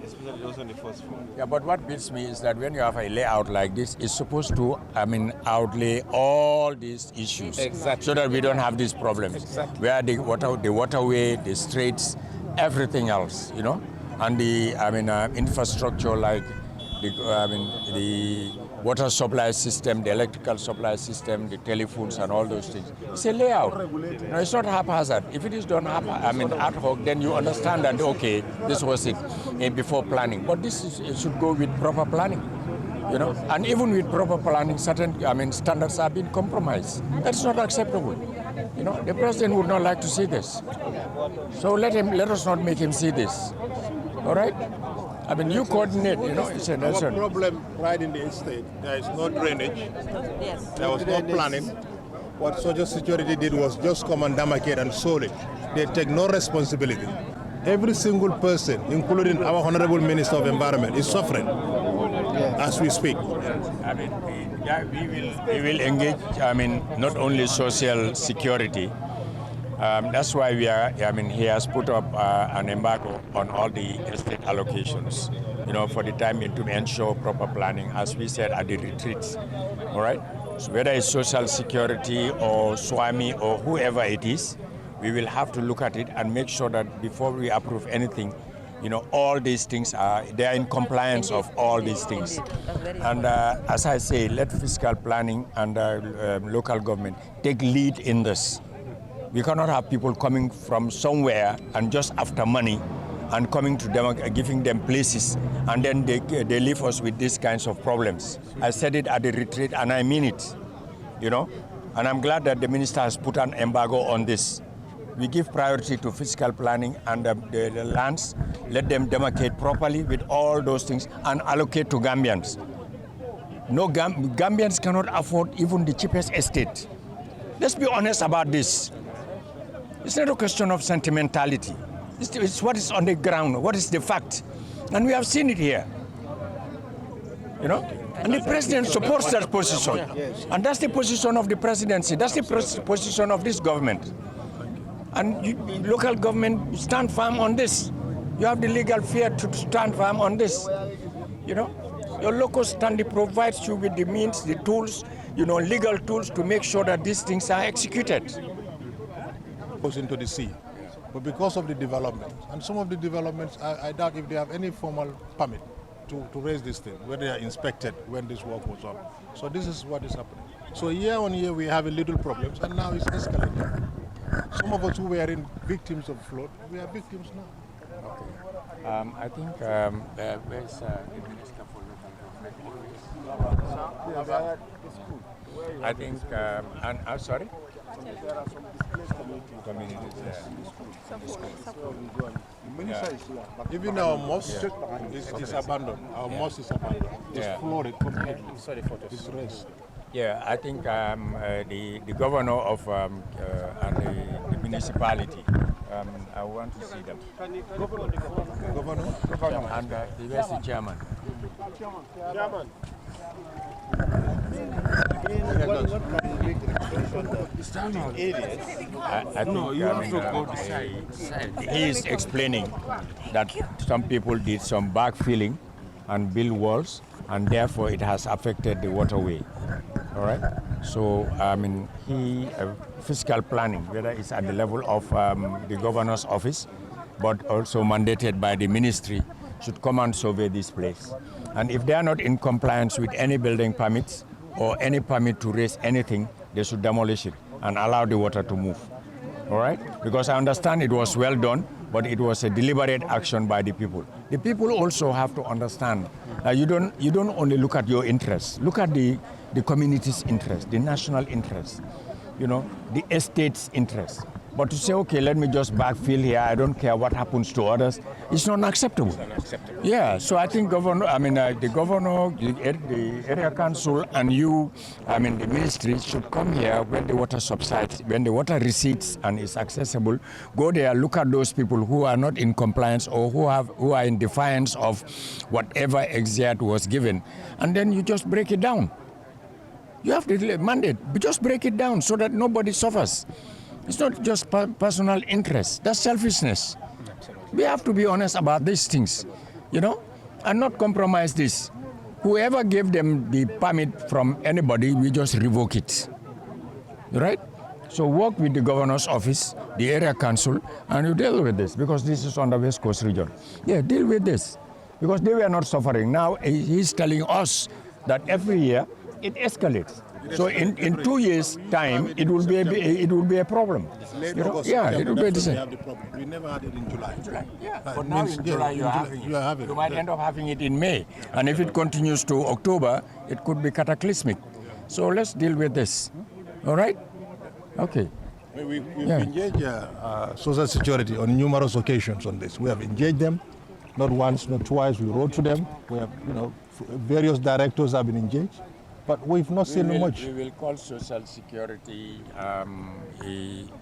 S15: especially those on the first floor.
S1: Yeah, but what beats me is that when you have a layout like this, it's supposed to, outlay all these issues.
S9: Exactly.
S1: So that we don't have these problems.
S9: Exactly.
S1: Where the waterway, the streets, everything else, and the, infrastructure like the water supply system, the electrical supply system, the telephones and all those things. It's a layout. It's not haphazard. If it is done ad hoc, then you understand that, okay, this was it before planning. But it should go with proper planning, And even with proper planning, certain standards have been compromised. That's not acceptable. The president would not like to see this. So let us not make him see this. All right? You coordinate, it's a nation.
S2: Our problem right in the estate, there is no drainage.
S8: Yes.
S2: There was no planning. What Social Security did was just come and demarcate and sold it. They take no responsibility. Every single person, including our Honorable Minister of Environment, is suffering as we speak.
S1: We will engage, not only Social Security. That's why he has put up an embargo on all the estate allocations, for the time to ensure proper planning, as we said at the retreats, all right? So whether it's Social Security or SWAMI or whoever it is, we will have to look at it and make sure that before we approve anything, all these things they are in compliance of all these things. And as I say, let fiscal planning and local government take lead in this. We cannot have people coming from somewhere and just after money and coming to them, giving them places, and then they leave us with these kinds of problems. I said it at the retreat, and I mean it, And I'm glad that the minister has put an embargo on this. We give priority to fiscal planning and the lands, let them demarcate properly with all those things and allocate to Gambians. No, Gambians cannot afford even the cheapest estate. Let's be honest about this. It's not a question of sentimentality. It's what is on the ground, what is the fact. And we have seen it here. And the president supports that position. And that's the position of the presidency. That's the position of this government. And local government stand firm on this. You have the legal fear to stand firm on this. Your local standing provides you with the means, the tools, legal tools to make sure that these things are executed.
S2: Goes into the sea. But because of the development, and some of the developments, I doubt if they have any formal permit to raise this thing, whether they are inspected when this work was on. So this is what is happening. So year on year we have a little problems, and now it's escalating. Some of us who were victims of flood, we are victims now.
S1: Okay. I think where's the Minister for Local Government? I think, I'm sorry? Communities there.
S2: Even our mosque is abandoned. Our mosque is abandoned. It's flooded completely.
S9: Sorry for this.
S2: It's rest.
S1: Yeah, I think the governor of and the municipality, I want to see them.
S2: Governor?
S1: And where's the chairman?
S2: Chairman.
S1: He is explaining that some people did some backfilling and build walls, and therefore it has affected the waterway. All right. So fiscal planning, whether it's at the level of the governor's office, but also mandated by the ministry, should come and survey this place. And if they are not in compliance with any building permits or any permit to raise anything, they should demolish it and allow the water to move. All right? Because I understand it was well done, but it was a deliberate action by the people. The people also have to understand that you don't only look at your interests. Look at the community's interest, the national interest, the estate's interest. But to say, okay, let me just backfill here, I don't care what happens to others, it's not acceptable.
S9: It's unacceptable.
S1: Yeah, so I think the governor, the area council, and you, the ministry should come here when the water subsides, when the water recedes and is accessible. Go there, look at those people who are not in compliance or who are in defiance of whatever exert was given, and then you just break it down. You have the mandate, but just break it down so that nobody suffers. It's not just personal interest. That's selfishness. Absolutely. We have to be honest about these things, and not compromise this. Whoever gave them the permit from anybody, we just revoke it. Right? So work with the governor's office, the area council, and you deal with this, because this is on the West Coast region. Yeah, deal with this, because they were not suffering. Now he's telling us that every year it escalates. So in 2 years' time, it will be a problem. It will be the same.
S2: We never had it in July.
S1: Yeah, but now in July you are you might end up having it in May, and if it continues to October, it could be cataclysmic. So let's deal with this. All right? Okay.
S2: We've engaged Social Security on numerous occasions on this. We have engaged them, not once, not twice. We wrote to them. We have, various directors have been engaged. But we've not seen much.
S1: We will call Social Security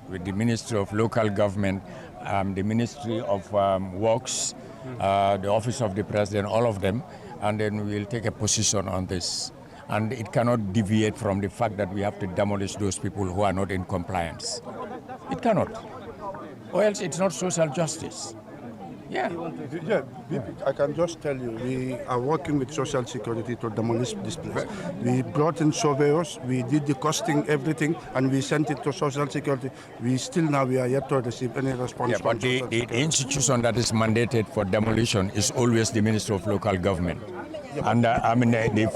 S1: with the Ministry of Local Government, the Ministry of Works, the Office of the President, all of them, and then we will take a position on this. And it cannot deviate from the fact that we have to demolish those people who are not in compliance. It cannot. Or else it's not social justice. Yeah,
S6: I can just tell you, we are working with Social Security to demolish this place. We brought in surveyors, we did the costing, everything, and we sent it to Social Security. We are yet to receive any response.
S1: Yeah, but the institution that is mandated for demolition is always the Ministry of Local Government. And the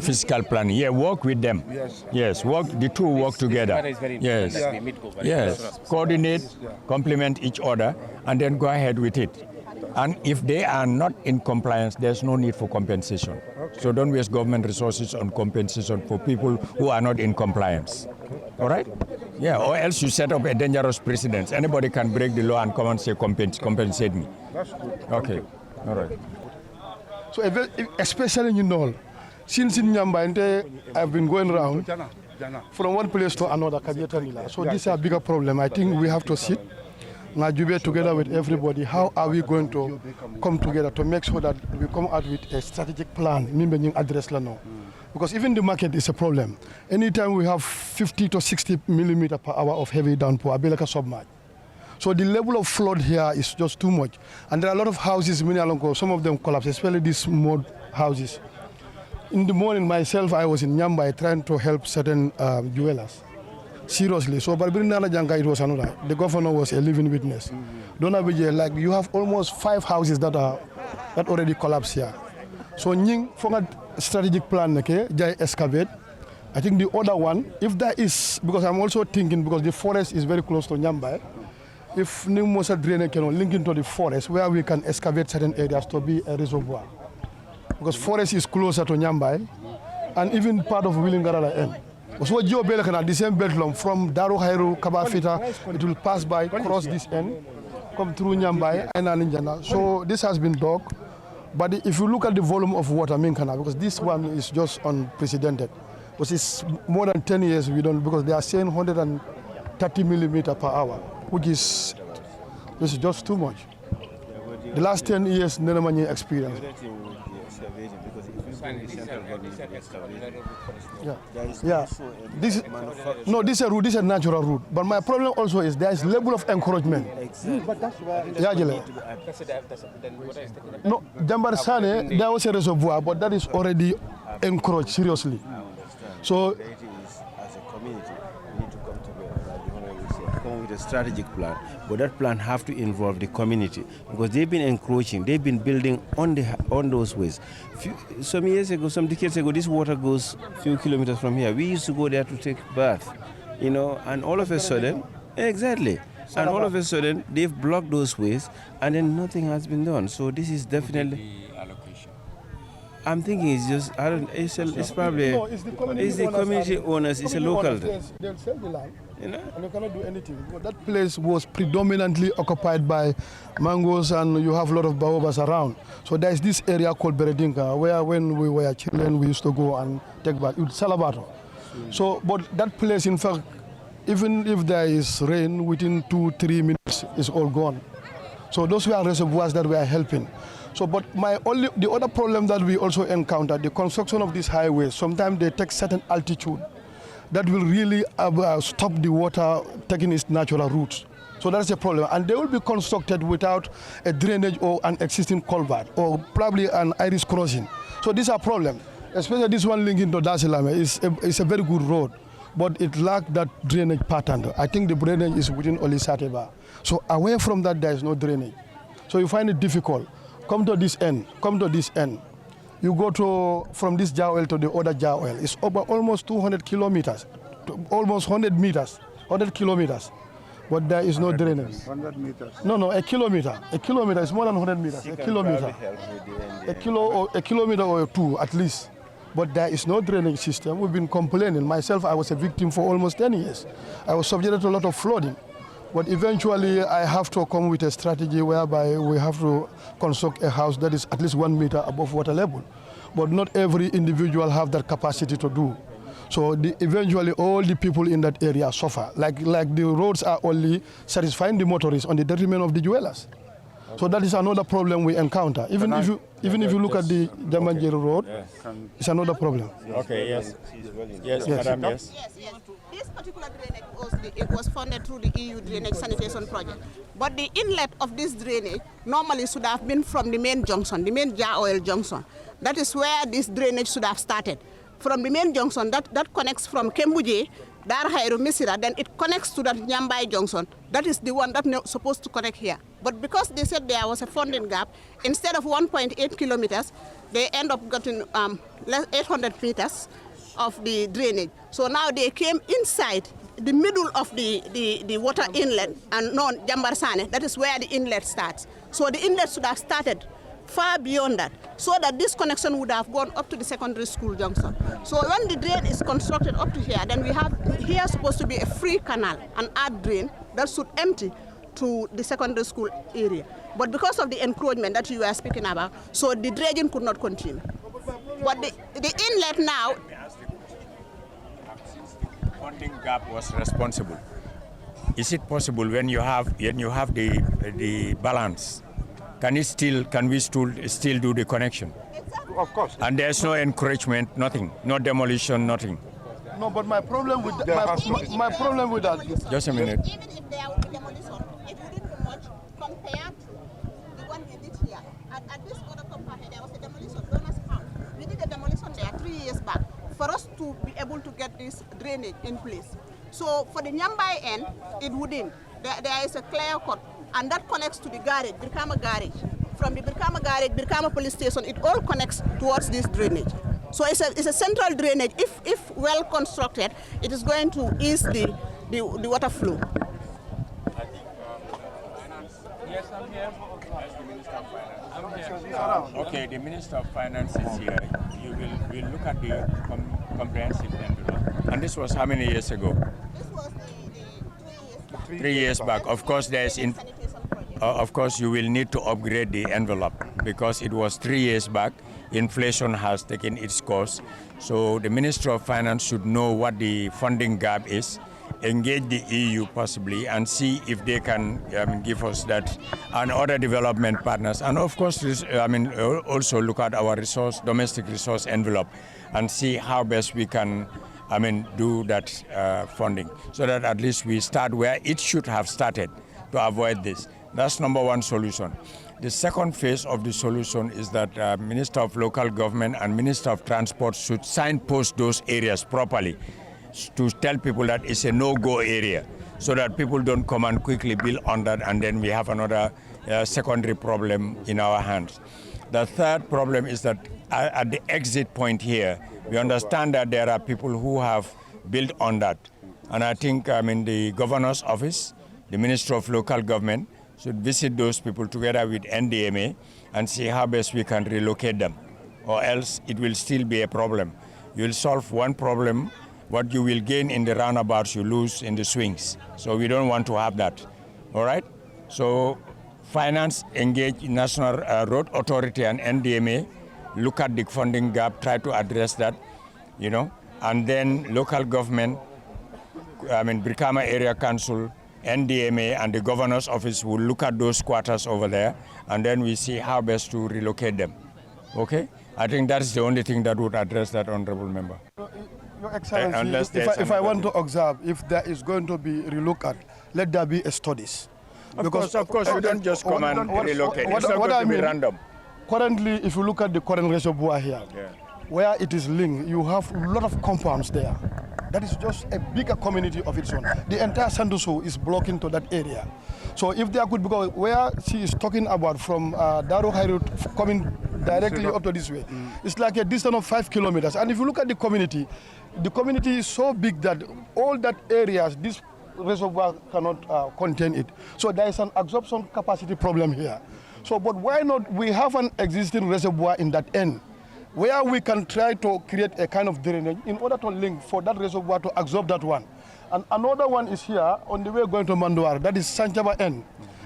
S1: fiscal planning. Yeah, work with them. Yes, the two work together. Yes, coordinate, complement each other, and then go ahead with it. And if they are not in compliance, there's no need for compensation. So don't waste government resources on compensation for people who are not in compliance. All right? Yeah, or else you set up a dangerous precedent. Anybody can break the law and come and say, compensate me.
S6: That's good.
S1: Okay, all right.
S16: So especially since in Nyamba, I've been going around from one place to another. So this is a bigger problem. I think we have to sit together with everybody. How are we going to come together to make sure that we come out with a strategic plan? Because even the market is a problem. Anytime we have 50 to 60 millimeter per hour of heavy downpour, I'll be like a submerged. So the level of flood here is just too much. And there are a lot of houses, some of them collapse, especially these mud houses. In the morning, myself, I was in Nyamba trying to help certain dwellers. Seriously. So, but it was another. The governor was a living witness. Like you have almost 5 houses that already collapsed here. So, for a strategic plan, excavate. I think the other one, if that is, because I'm also thinking, because the forest is very close to Nyamba, if Nimosa drainage can link into the forest where we can excavate certain areas to be a reservoir. Because forest is closer to Nyamba and even part of Willingarala end. So Joe Belkan, the same belt from Daru Hairu, Kabafita, it will pass by, cross this end, come through Nyamba and Aninjana. So this has been dug. But if you look at the volume of water, because this one is just unprecedented. Because it's more than 10 years we don't, because they are saying 130 millimeter per hour, which is just too much. The last 10 years, Nenamani experience. Yeah. This is a route. This is a natural route. But my problem also is there is level of encouragement. No, Jambar Sane, there was a reservoir, but that is already encouraged seriously. So,
S15: as a community, we need to come together, come with a strategic plan. But that plan have to involve the community because they've been encroaching, they've been building on those ways. Some years ago, some decades ago, this water goes a few kilometers from here. We used to go there to take bath, and all of a sudden, exactly. And all of a sudden, they've blocked those ways, and then nothing has been done. So this is definitely. I'm thinking it's just, it's probably, it's the community owners, it's a local.
S16: They'll sell the land. And you cannot do anything. But that place was predominantly occupied by mangoes, and you have a lot of baobabs around. So there is this area called Beredinka, where when we were children, we used to go and take bath. It's Salabato. So, but that place, in fact, even if there is rain, within 2-3 minutes, it's all gone. So those were reservoirs that we are helping. So, but the other problem that we also encounter, the construction of these highways, sometimes they take certain altitude that will really stop the water taking its natural routes. So that's a problem. And they will be constructed without a drainage or an existing culvert or probably an iris crossing. So these are problems. Especially this one linking to Dasilame is a very good road, but it lacks that drainage pattern. I think the drainage is within Olisateba. So away from that, there is no drainage. So you find it difficult. Come to this end, You go from this Jaoel to the other Jaoel. It's over almost 200 kilometers, almost 100 meters, 100 kilometers. But there is no drainage.
S6: 100 meters?
S16: No, a kilometer. A kilometer is more than 100 meters. A kilometer. A kilometer or two at least. But there is no drainage system. We've been complaining. Myself, I was a victim for almost 10 years. I was subjected to a lot of flooding. But eventually, I have to come with a strategy whereby we have to construct a house that is at least 1 meter above water level. But not every individual have that capacity to do. So eventually, all the people in that area suffer. Like the roads are only satisfying the motorists on the detriment of the dwellers. So that is another problem we encounter. Even if you look at the Damanjeri Road, it's another problem.
S1: Okay, yes. Yes, madam, yes.
S17: Yes. This particular drainage was funded through the EU Drainage Sanitation Project. But the inlet of this drainage normally should have been from the main junction, the main jar oil junction. That is where this drainage should have started. From the main junction, that connects from Kembuje, Darhairu, Misira, then it connects to that Nyambai junction. That is the one that's supposed to connect here. But because they said there was a funding gap, instead of 1.8 kilometers, they end up getting 800 meters of the drainage. So now they came inside the middle of the water inlet and non Jambarsane. That is where the inlet starts. So the inlet should have started far beyond that, so that this connection would have gone up to the secondary school junction. So when the drain is constructed up to here, then we have here supposed to be a free canal, an art drain that should empty to the secondary school area. But because of the encroachment that you were speaking about, so the dredging could not continue. But the inlet now,
S1: funding gap was responsible. Is it possible when you have the balance? Can we still do the connection?
S6: Of course.
S1: And there's no encouragement, nothing, no demolition, nothing.
S16: No, but my problem with my problem with that is
S1: just a minute.
S17: even if there would be demolition, it wouldn't be much compared to the one we did here. At this other company, there was a demolition, Donors House. We did a demolition there 3 years back for us to be able to get this drainage in place. So for the Nyambai end, it wouldn't. There is a clear cut, and that connects to the garage, Birkama garage. From the Birkama garage, Birkama police station, it all connects towards this drainage. So it's a central drainage. If well constructed, it is going to ease the water flow.
S14: Yes, I'm here.
S1: Okay, the Minister of Finance is here. We'll look at the comprehensive envelope. And this was how many years ago?
S17: This was the
S1: 3 years back. Of course, of course, you will need to upgrade the envelope because it was 3 years back. Inflation has taken its course. So the Minister of Finance should know what the funding gap is, engage the EU possibly, and see if they can give us that and other development partners. And of course, also look at our domestic resource envelope and see how best we can do that funding so that at least we start where it should have started to avoid this. That's number one solution. The second phase of the solution is that Minister of Local Government and Minister of Transport should signpost those areas properly to tell people that it's a no-go area so that people don't come and quickly build on that and then we have another secondary problem in our hands. The third problem is that at the exit point here, we understand that there are people who have built on that. And I think the Governor's Office, the Minister of Local Government, should visit those people together with NDMA and see how best we can relocate them, or else it will still be a problem. You will solve one problem What you will gain in the roundabouts, you lose in the swings. So we don't want to have that, all right? So finance, engage National Road Authority and NDMA, look at the funding gap, try to address that, you know, and then local government, Brikama Area Council, NDMA, and the governor's office will look at those quarters over there, and then we see how best to relocate them, okay? I think that's the only thing that would address that, honorable member.
S16: Your Excellency, if I want to observe, if there is going to be relook at, let there be a studies.
S1: Of course, we don't just come and relocate. It's not going to be random.
S16: Currently, if you look at the current reservoir here, where it is linked, you have a lot of compounds there. That is just a bigger community of its own. The entire Sanduso is blocking to that area. So if there could, because where she is talking about from Daro High Road coming directly up to this way, it's like a distance of 5 kilometers. And if you look at the community is so big that all that areas, this reservoir cannot contain it. So there is an absorption capacity problem here. So, but why not, we have an existing reservoir in that end, where we can try to create a kind of drainage in order to link for that reservoir to absorb that one. And another one is here on the way going to Manduar, that is Sanchaba N.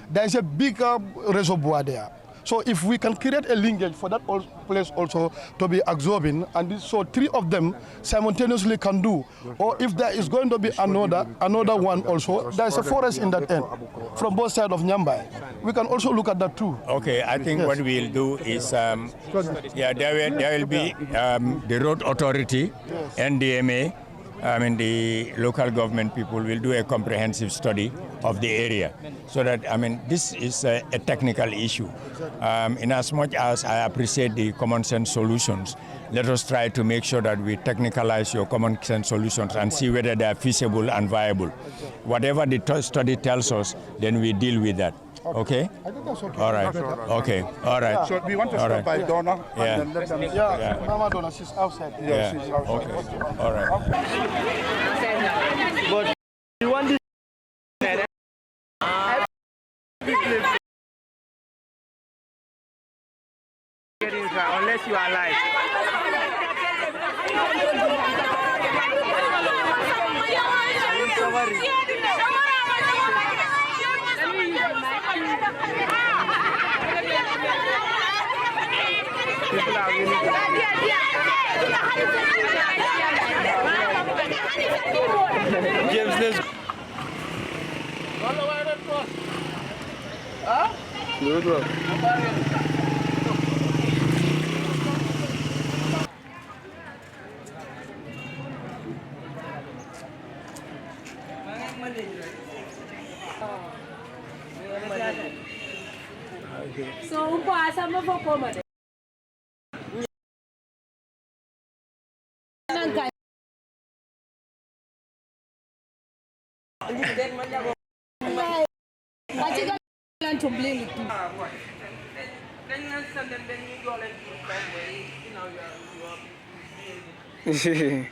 S16: There is a bigger reservoir there. So if we can create a linkage for that place also to be absorbing, and so 3 of them simultaneously can do. Or if there is going to be another one also, there is a forest in that end from both sides of Nyambai. We can also look at that too.
S1: Okay, I think what we'll do is, there will be the road authority, NDMA, the local government people will do a comprehensive study of the area, so that, this is a technical issue. In as much as I appreciate the common sense solutions, let us try to make sure that we technicalize your common sense solutions and see whether they are feasible and viable. Whatever the study tells us, then we deal with that. Okay?
S16: I think that's okay.
S1: All right. Okay. All right.
S6: So we want to start by Donna and then let them...
S16: Mama Donna, she's outside.
S6: Yeah, she's outside.
S1: Okay. All right.
S18: But you want this... Unless you are alive. People are willing to... James, let's go. Good work.
S19: So, pasa mo po ko man.
S18: Hehehe